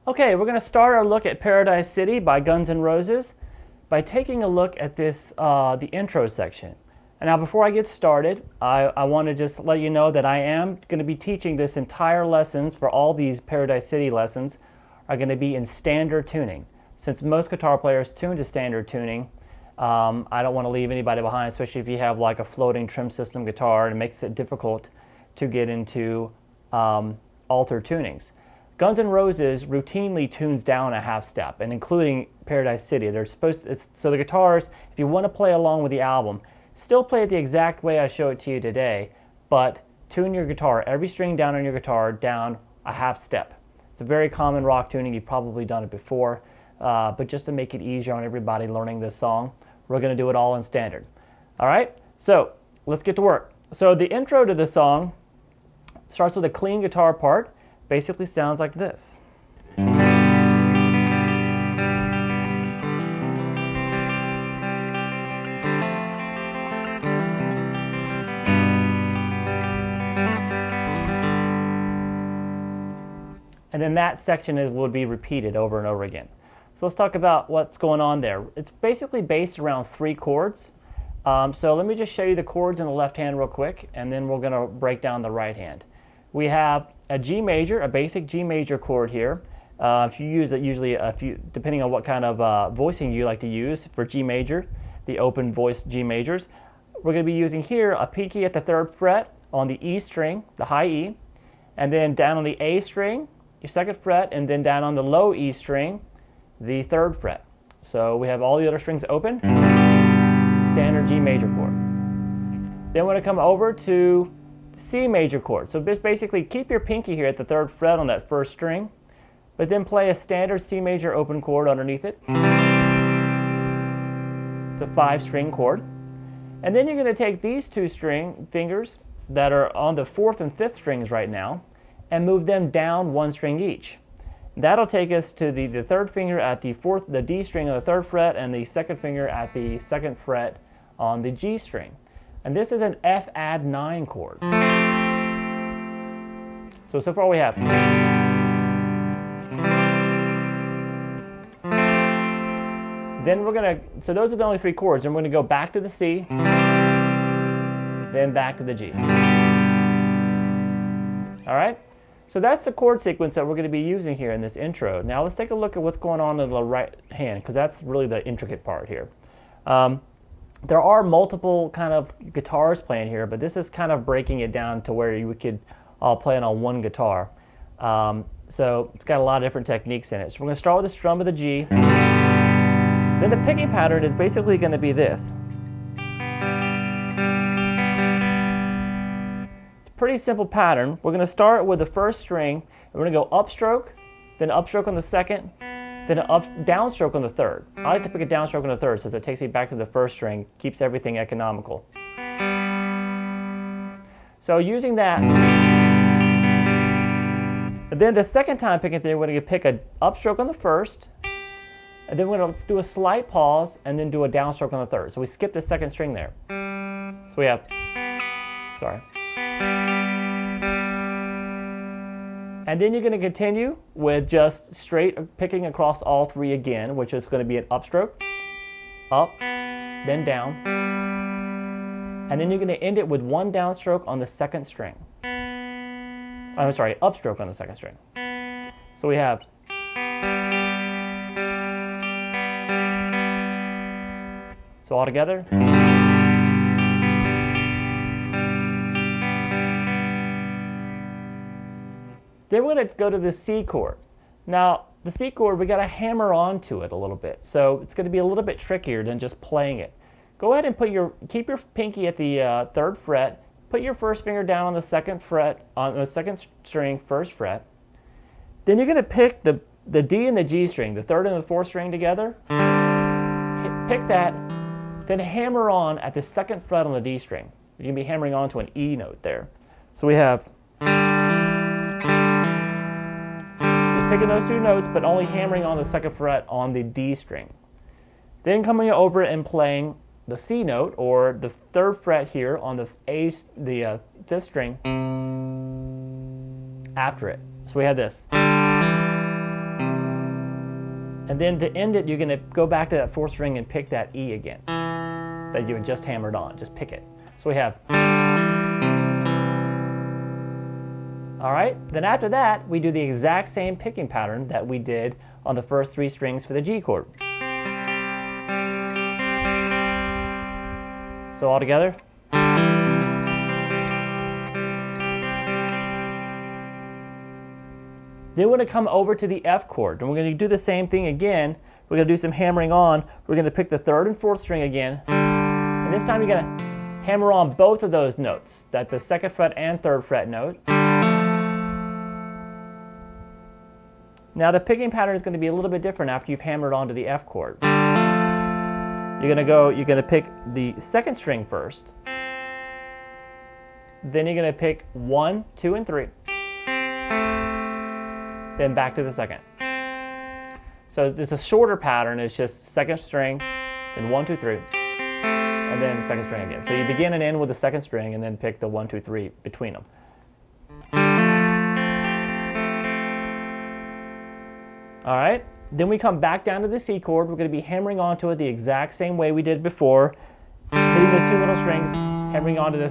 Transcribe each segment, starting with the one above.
Okay, we're going to start our look at Paradise City by Guns N' Roses by taking a look at this, the intro section. And now before I get started, I want to just let you know that I am going to be teaching this entire lessons for all these Paradise City lessons are going to be in standard tuning. Since most guitar players tune to standard tuning, I don't want to leave anybody behind, especially if you have like a floating trim system guitar, and it makes it difficult to get into altered tunings. Guns N' Roses routinely tunes down a half step, and including Paradise City. They're supposed to, so the guitars, if you want to play along with the album, still play it the exact way I show it to you today, but tune your guitar, every string down on your guitar, down a half step. It's a very common rock tuning. You've probably done it before, but just to make it easier on everybody learning this song, we're going to do it all in standard. All right, so let's get to work. So the intro to the song starts with a clean guitar part. Basically sounds like this. And then that section would be repeated over and over again. So let's talk about what's going on there. It's basically based around 3 chords. So let me just show you the chords in the left hand real quick, and then we're going to break down the right hand. We have a G major, a basic G major chord here. If you use it, usually depending on what kind of voicing you like to use for G major, the open voice G majors, we're going to be using here a pinky at the 3rd fret on the E string, the high E, and then down on the A string, your 2nd fret, and then down on the low E string, the 3rd fret. So we have all the other strings open, standard G major chord. Then we're going to come over to C major chord. So just basically keep your pinky here at the 3rd fret on that 1st string, but then play a standard C major open chord underneath it. It's a 5-string chord. And then you're going to take these 2 string fingers that are on the 4th and 5th strings right now and move them down 1 string each. That'll take us to the 3rd finger at the D string on the 3rd fret, and the 2nd finger at the 2nd fret on the G string. And this is an F add 9 chord. So far we have. Then we're going to, so those are the only 3 chords, and we're going to go back to the C, then back to the G. All right? So that's the chord sequence that we're going to be using here in this intro. Now let's take a look at what's going on in the right hand, because that's really the intricate part here. There are multiple kind of guitars playing here, but this is kind of breaking it down to where you could all play it on one guitar. So it's got a lot of different techniques in it. So we're going to start with the strum of the G. Then the picking pattern is basically going to be this. It's a pretty simple pattern. We're going to start with the 1st string, and we're going to go upstroke, then upstroke on the 2nd, then an downstroke on the 3rd. I like to pick a downstroke on the 3rd since it takes me back to the 1st string, keeps everything economical. So using that, and then the 2nd time picking thing, we're going to pick a upstroke on the 1st, and then we're going to do a slight pause, and then do a downstroke on the 3rd. So we skip the 2nd string there. So we have, sorry. And then you're going to continue with just straight picking across all 3 again, which is going to be an upstroke, up, then down. And then you're going to end it with 1 downstroke on the 2nd string. I'm sorry, upstroke on the 2nd string. So we have. So all together. Then we're going to go to the C chord. Now, the C chord, we got to hammer onto it a little bit. So it's going to be a little bit trickier than just playing it. Go ahead and keep your pinky at the 3rd fret. Put your 1st finger down on the 2nd fret, on the 2nd string, 1st fret. Then you're going to pick the D and the G string, the 3rd and the 4th string together. Pick that, then hammer on at the 2nd fret on the D string. You're going to be hammering onto an E note there. So we have. Picking those 2 notes, but only hammering on the 2nd fret on the D string. Then coming over and playing the C note, or the 3rd fret here on the 5th string after it. So we have this. And then to end it, you're going to go back to that fourth string and pick that E again that you had just hammered on. Just pick it. So we have. All right, then after that, we do the exact same picking pattern that we did on the first 3 strings for the G chord. So all together. Then we're going to come over to the F chord, and we're going to do the same thing again. We're going to do some hammering on. We're going to pick the 3rd and 4th string again, and this time you're going to hammer on both of those notes, that the 2nd fret and 3rd fret note. Now the picking pattern is going to be a little bit different after you've hammered onto the F chord. You're going to pick the 2nd string first, then you're going to pick 1, 2, and 3. Then back to the 2nd. So it's a shorter pattern. It's just 2nd string, then 1, 2, 3, and then 2nd string again. So you begin and end with the 2nd string and then pick the 1, 2, 3 between them. All right, then we come back down to the C chord. We're going to be hammering onto it the exact same way we did before, hitting those 2 middle strings, hammering onto the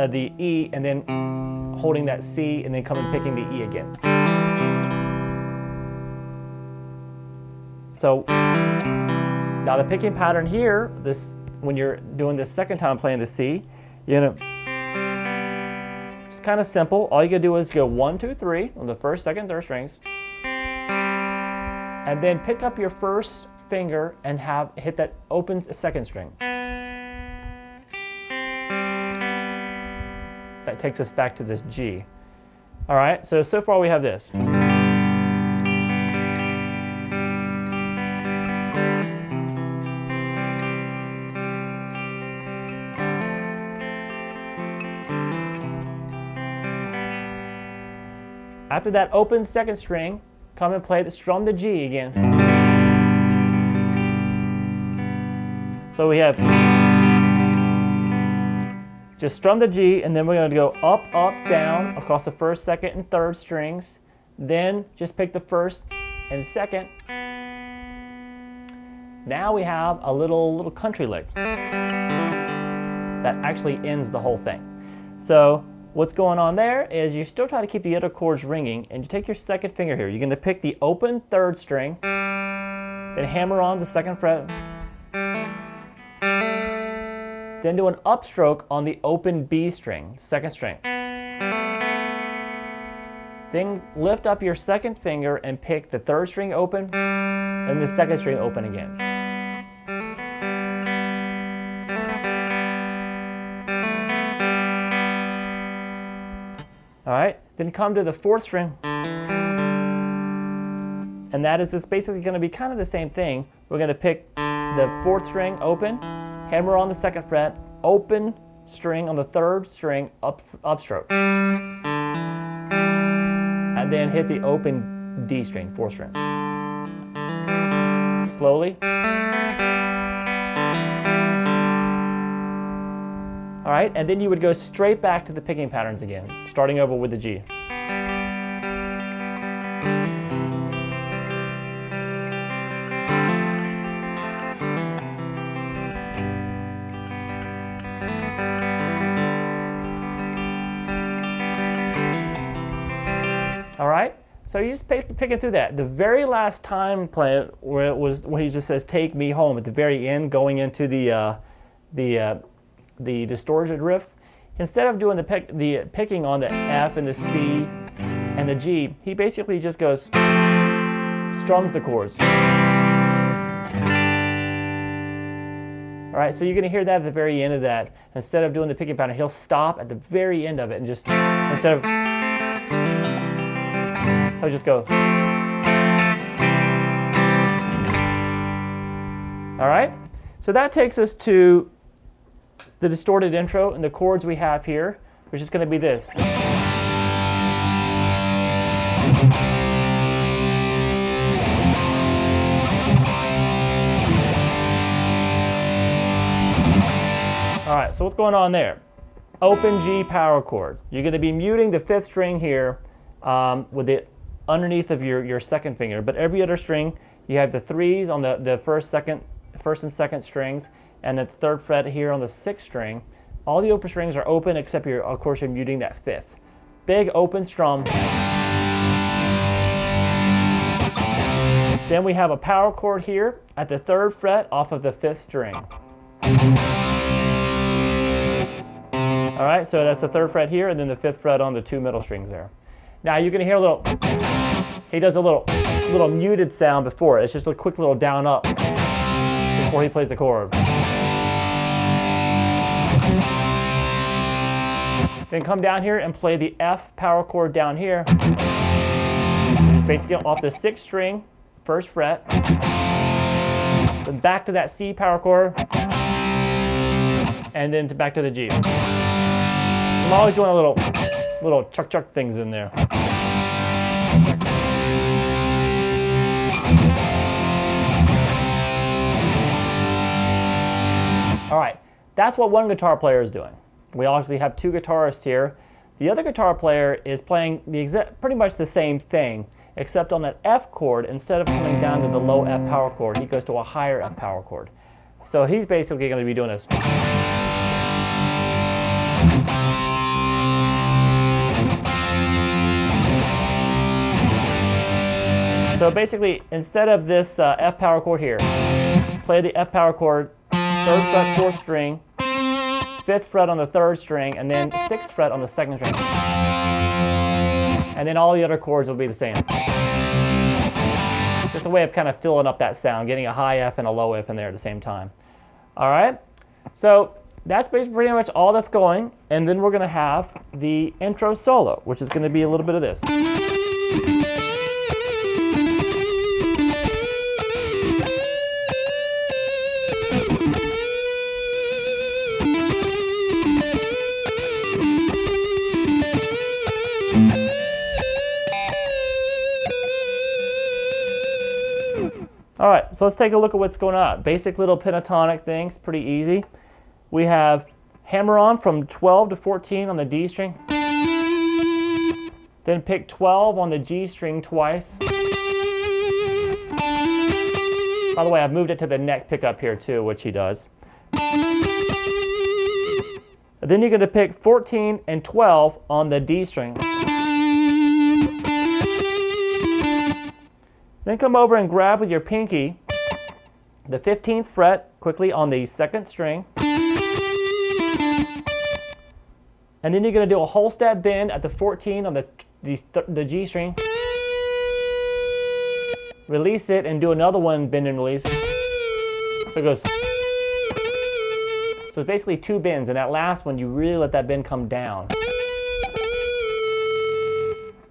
the E, and then holding that C, and then coming picking the E again. So now the picking pattern here, when you're doing the second time playing the C, it's kind of simple. All you gotta do is go 1, 2, 3 on the 1st, 2nd, 3rd strings, and then pick up your 1st finger and hit that open 2nd string. That takes us back to this G. All right, so far we have this. After that open 2nd string, come and strum the G again. So we have just strum the G, and then we're going to go up, up, down across the 1st, 2nd, and 3rd strings. Then just pick the 1st and 2nd. Now we have a little country lick that actually ends the whole thing. So what's going on there is you still try to keep the other chords ringing, and you take your 2nd finger here. You're going to pick the open 3rd string, then hammer on the 2nd fret, then do an upstroke on the open B string, 2nd string. Then lift up your 2nd finger and pick the 3rd string open, and the 2nd string open again. All right, then come to the 4th string, and that is just basically going to be kind of the same thing. We're going to pick the 4th string open, hammer on the 2nd fret, open string on the 3rd string, upstroke, and then hit the open D string, 4th string. Slowly. All right, and then you would go straight back to the picking patterns again, starting over with the G. All right, so you just picking through that. The very last time play where he just says "Take me home" at the very end, going into the distorted riff. Instead of doing the picking on the F and the C and the G, he basically just goes strums the chords. All right, so you're going to hear that at the very end of that. Instead of doing the picking pattern, he'll stop at the very end of it and just instead of he'll just go. All right, so that takes us to the distorted intro and the chords we have here, which is going to be this. All right, so what's going on there? Open G power chord. You're going to be muting the 5th string here with the underneath of your 2nd finger, but every other string You have the 3s on the first and second strings, and the 3rd fret here on the 6th string. All the open strings are open except of course you're muting that 5th. Big open strum. Then we have a power chord here at the 3rd fret off of the 5th string. All right, so that's the 3rd fret here, and then the 5th fret on the 2 middle strings there. Now you're going to hear a little, he does a little muted sound before it. It's just a quick little down up before he plays the chord. Then come down here and play the F power chord down here. It's basically off the 6th string, 1st fret. Then back to that C power chord, and then back to the G. So I'm always doing a little chuck things in there. All right, that's what one guitar player is doing. We obviously have 2 guitarists here. The other guitar player is playing pretty much the same thing, except on that F chord, instead of coming down to the low F power chord, he goes to a higher F power chord. So he's basically going to be doing this. So basically, instead of this F power chord here, play the F power chord, 3rd fret, 4th string, 5th fret on the 3rd string, and then 6th fret on the 2nd string. And then all the other chords will be the same. Just a way of kind of filling up that sound, getting a high F and a low F in there at the same time. All right, so that's basically pretty much all that's going, and then we're going to have the intro solo, which is going to be a little bit of this. All right, so let's take a look at what's going on. Basic little pentatonic things, pretty easy. We have hammer on from 12 to 14 on the D string. Then pick 12 on the G string twice. By the way, I've moved it to the neck pickup here too, which he does. Then you're going to pick 14 and 12 on the D string. Then come over and grab with your pinky the 15th fret quickly on the 2nd string. And then you're going to do a whole step bend at the 14 on the G string. Release it and do another one, bend and release. So it goes. So it's basically 2 bends, and that last one you really let that bend come down.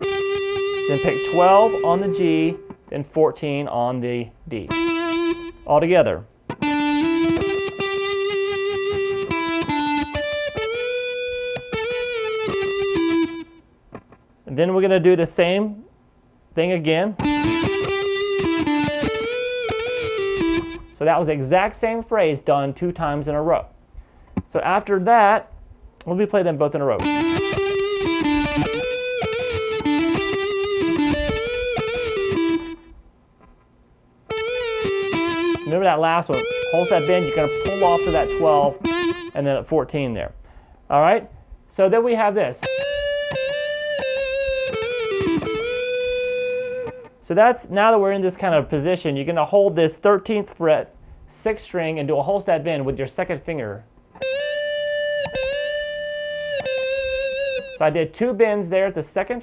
Then pick 12 on the G, then 14 on the D. All together. And then we're going to do the same thing again. So that was the exact same phrase done 2 times in a row. So after that, let me play them both in a row. Remember that last one, hold that bend, you're going to pull off to that 12 and then at 14 there. All right, so then we have this. So that's, now that we're in this kind of position, you're going to hold this 13th fret, 6th string, and do a whole step bend with your 2nd finger. So I did 2 bends there at the 2nd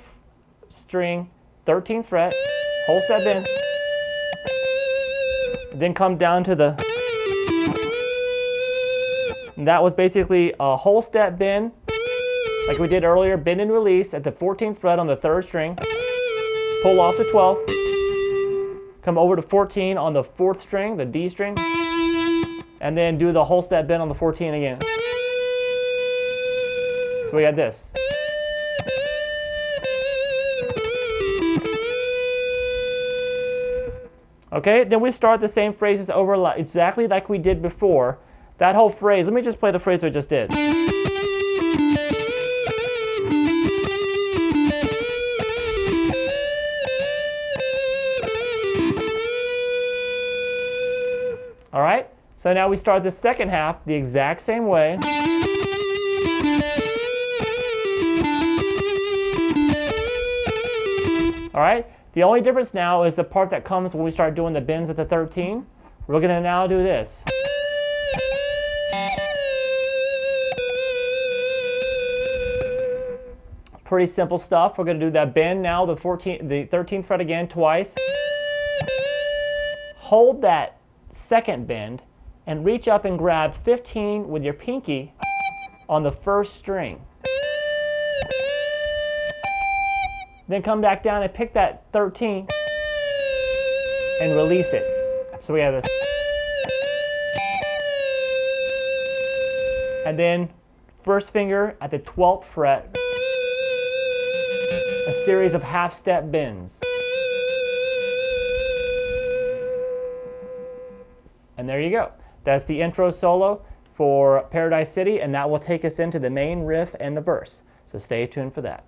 string, 13th fret, whole step bend. Then come down to the, and that was basically a whole step bend, like we did earlier, bend and release at the 14th fret on the 3rd string, pull off to 12, come over to 14 on the 4th string, the D string, and then do the whole step bend on the 14 again. So we got this. Okay, then we start the same phrases over exactly like we did before. That whole phrase, let me just play the phrase I just did. So now we start the second half the exact same way. All right, the only difference now is the part that comes when we start doing the bends at the 13. We're going to now do this. Pretty simple stuff. We're going to do that bend now, the 13th fret again twice. Hold that second bend and reach up and grab 15 with your pinky on the first string. Then come back down and pick that 13 and release it. So we have this. And then first finger at the 12th fret. A series of half-step bends. And there you go. That's the intro solo for Paradise City, and that will take us into the main riff and the verse. So stay tuned for that.